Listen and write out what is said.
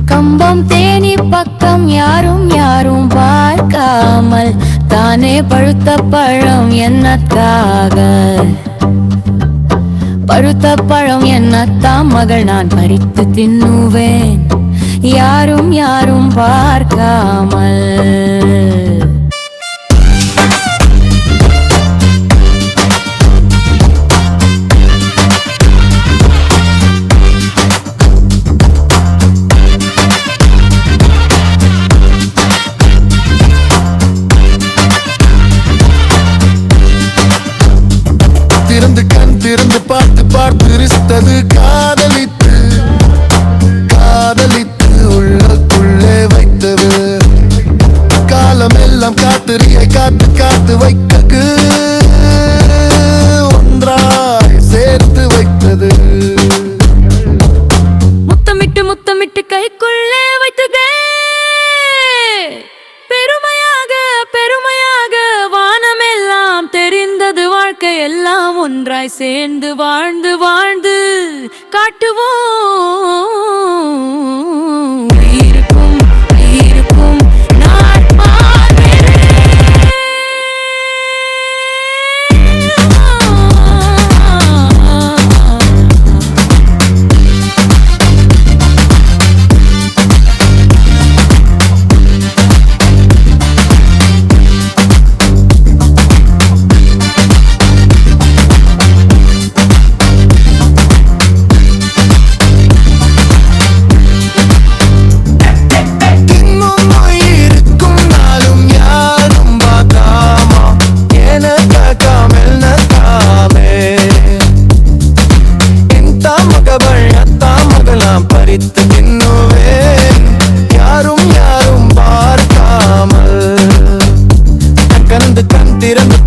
கம்பம் தேனி பக்கம் யாரும் யாரும் பார்க்காமல் தானே பழுத்த பழம் என்னத்தாக? பழுத்த பழம் என்னத்தான் மகள் நான் பறித்து தின்னுவேன் யாரும் யாரும் பார்க்காமல். திறந்து பார்த்து பார்த்து ரிஸ்தது காதலித்து காதலித்து உள்ளுக்குள்ளே வைத்தது காலமெல்லாம் காத்திரியை காத்து காத்து வைத்தது ஒன்றாய் சேர்த்து வைத்தது முத்தமிட்டு முத்தமிட்டு கைக்குள்ளே வைத்ததே பெருமையாக பெருமையாக வானமெல்லாம் தெரிந்தது வாழ்க்கை எல்லாம் ஒன்றாய் சேர்ந்து வாழ்ந்து வாழ்ந்து காட்டுவோம் இருக்கும் இருக்கும் நான் பறித்து தின்னுவேன் யாரும் யாரும் பார்க்காமல் கண் திறந்து